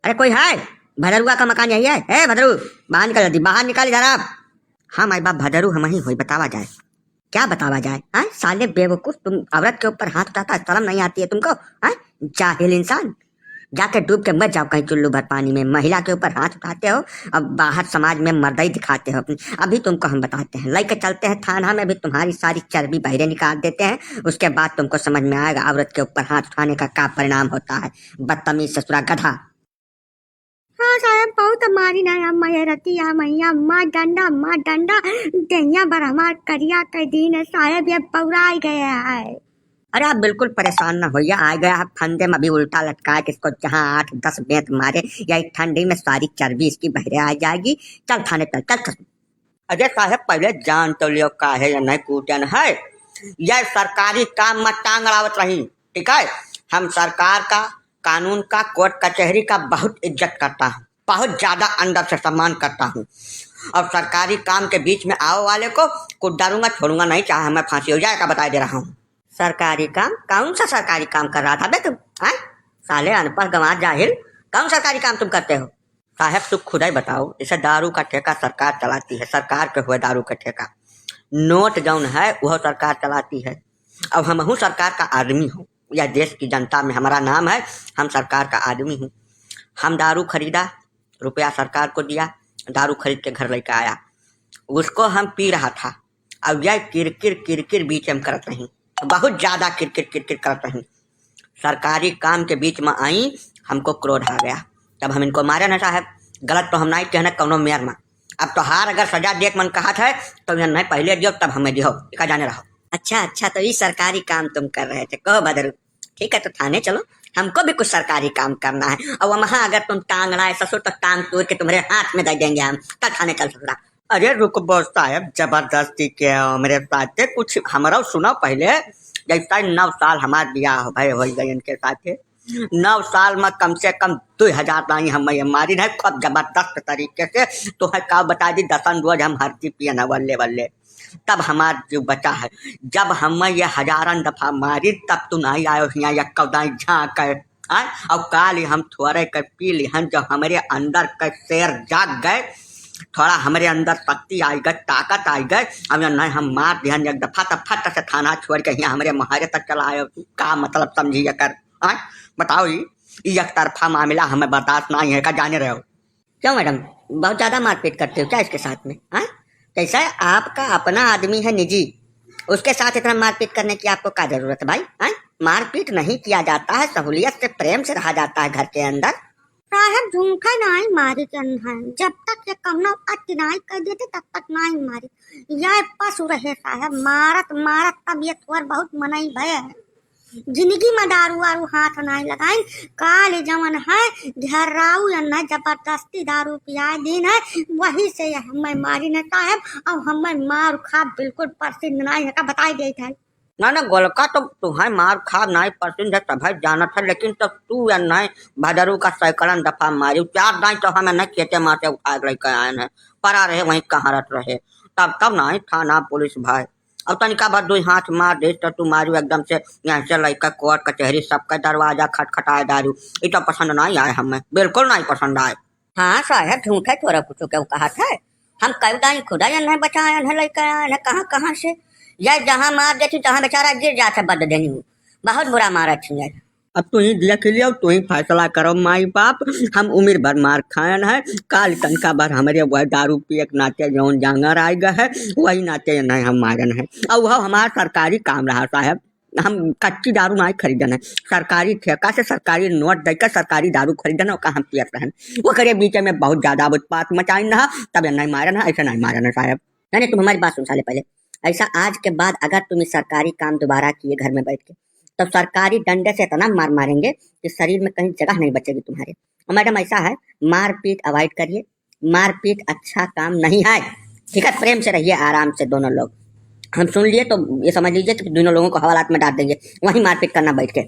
अरे कोई है? भदरुआ का मकान यही है? ए भदरू, बाहर निकल, जल्दी बाहर निकल इधर आप। हाँ माई बाप भदरू हम ही होई, बतावा जाए। क्या बतावा जाए? हाँ साले बेवकूफ, तुम औरत के ऊपर हाथ उठाता, शर्म नहीं आती है तुमको? हाँ जाहिल इंसान, जाके डूब के मत जाओ कहीं चुल्लू भर पानी में। महिला के ऊपर हाथ उठाते हो, अब बाहर समाज में मर्दाई दिखाते हो अपनी। अभी तुमको हम बताते हैं, लेके चलते हैं थाना में, भी तुम्हारी सारी चर्बी बहिरे निकाल देते हैं। उसके बाद तुमको समझ में आएगा औरत के ऊपर हाथ उठाने का क्या परिणाम होता है। बदतमीज ससुरा गधा। हाँ साहब बहुत मारी ना मैया रतिया मैया माँ डंडा दैया बर हमार करिया के दिन साहब ये पौराई गया है। अरे आप बिल्कुल परेशान ना होइए, आ गया आप फंदे में अभी उल्टा लटका के इसको जहाँ 8-10 बेंत मारे या ठंडी में सारी चर्बी इसकी बहरे आ जाएगी। चल थाने चल चल चल। अजय साहब पहले जान तो लियो काहे या नहीं कूटन है। यह सरकारी काम में टांग अड़ावत रही, ठीक है? हम सरकार का, कानून का, कोर्ट कचहरी का बहुत इज्जत करता हूँ, बहुत ज्यादा अंदर से सम्मान करता हूँ। और सरकारी काम के बीच में आओ वाले को कुछ डरूंगा छोड़ूंगा नहीं, चाहे हमें फांसी हो जाए, का बता दे रहा हूँ। सरकारी काम? कौन सा सरकारी काम कर रहा था बे तुम? हैं साले अनपढ़ गंवार जाहिल, कौन सरकारी काम तुम करते हो? साहब तुम खुद ही बताओ, इसे दारू का ठेका सरकार चलाती है, सरकार के हुए दारू का ठेका। नोट जौन है वह सरकार चलाती है। अब हम हूँ सरकार का आदमी हूँ, या देश की जनता में हमारा नाम है, हम सरकार का आदमी हूँ। हम दारू खरीदा, रुपया सरकार को दिया, दारू खरीद के घर लेकर आया, उसको हम पी रहा था। अब यह किरकिर बीच में करत रही, बहुत ज्यादा किरकिर करत रही। सरकारी काम के बीच में आई, हमको क्रोध आ गया, तब हम इनको मारे ना साहब। गलत तो हम नहीं कहना कौनो मेयर में। अब तो हार अगर सजा देख मन कहा था तो यह नहीं पहले दियो तब हमें दियो, का जाने रहो। अच्छा तो ये सरकारी काम तुम कर रहे थे, कहो बदरू। ठीक है तो थाने चलो, हमको भी कुछ सरकारी काम करना है। और वहाँ अगर तुम टांग लाए ससुर तो टांग तोड़ के तुम्हारे हाथ में दे देंगे हम। कल थाने चल ससुरा। अरे रुक बॉस साहब, जबरदस्ती क्या मेरे साथ कुछ हमारा सुनो पहले। जैसा 9 साल हमारे ब्याह भाई हो गए इनके साथ, 9 साल में कम से कम 2000 नहीं हम मारी है, खूब जबरदस्त तरीके से। तो है का बता दी, 10 रोज हम हरती पिए न बल्ले तब हमारा जो बचा है। जब हम ये 1000 दफा मारी तब तू नहीं आयो यहाँ या कौदाई झाँक और काल हम थोड़े कर पी लिहन, जब हमारे अंदर का शेर जाग गए, थोड़ा हमारे अंदर शक्ति आई गई, ताकत आई गई। अब नहीं हम मार दिहन एक दफा, तब फट से थाना छोड़ के यहाँ हमारे मुहारे तक चला आयो। का मतलब समझिए कर बताओ, ये एक तरफा मामला हमें बर्दाश्त नहीं है, का जाने रहे हो? क्यों मैडम बहुत ज्यादा मारपीट करते हो क्या इसके साथ में? कैसा है, आपका अपना आदमी है निजी, उसके साथ इतना मारपीट करने की आपको क्या जरूरत है भाई? मारपीट नहीं किया जाता है, सहूलियत से प्रेम से रहा जाता है घर के अंदर। साहब झुमका नहीं मारी है, जब तक ये कमनो अति नहीं कर देते तब तक नहीं मारी। यह पशु रहे साहब, मारत तब ये थोड़ा बहुत मनाई भय है। जिंदगी में दारू वारू हाथ नहीं लगाई। काल जमन है झर्राऊ या न जबरदस्ती दारू पिया दिन है, वही से हमें मारी न साहब। अब हमें मार खा बिल्कुल प्रसिद्ध नहीं है, का बताई गई था ना गोलका तो तुम्हें मार खा नहीं पसंद है, तब जाना था। लेकिन तब तू या नहीं भदरू का सैकड़न दफा मारी, 4 नहीं तो हमें नहीं खेते मारते उठा लेकर आए हैं, पड़ा रहे वहीं कहाँ रट रहे। तब नहीं थाना पुलिस भाई। अब तनिका बाद 2 हाथ मार दे तो तू मारू एकदम से, यहाँ से लड़का कोर्ट कचहरी सबका दरवाजा खटखटाए दारू। ये तो पसंद नहीं आए, हमें बिल्कुल नहीं पसंद आए। हाँ साहब झूठ है, थोड़ा कुछ क्या कहा था, हम कई खुदा या नहीं बचाया है लड़का कहाँ से। यह जहाँ मार देती तहाँ बेचारा गिर जाता बद देनी, बहुत बुरा मारा थी। अब तू ही देख लियो, तू ही फैसला करो माई बाप। हम उम्र भर मार खायन है, काल तनका बार हमारे वह दारू पिए के नाते जौन जांगर आ गए है, वही नाते नहीं हम मारन है। और वह हमारा सरकारी काम रहा साहब, हम कच्ची दारू नहीं खरीदन है, सरकारी ठेका से सरकारी नोट देकर सरकारी दारू खरीदन और हम पियत रहन। वो करे बीच में बहुत ज्यादा उत्पात मचाइन रहा, तब नहीं मारन है, ऐसा नहीं मारन है साहब। नहीं तुम हमारी बात सुन साले पहले, ऐसा आज के बाद अगर तुम सरकारी काम दोबारा किए घर में बैठ के, तब सरकारी डंडे से इतना मार मारेंगे कि शरीर में कहीं जगह नहीं बचेगी तुम्हारे। और मैडम ऐसा है, मारपीट अवॉइड करिए, मारपीट अच्छा काम नहीं है, ठीक है? प्रेम से रहिए, आराम से दोनों लोग। हम सुन लिए तो ये समझ लीजिए कि दोनों लोगों को हवालात में डाल देंगे, वहीं मारपीट करना बैठ के।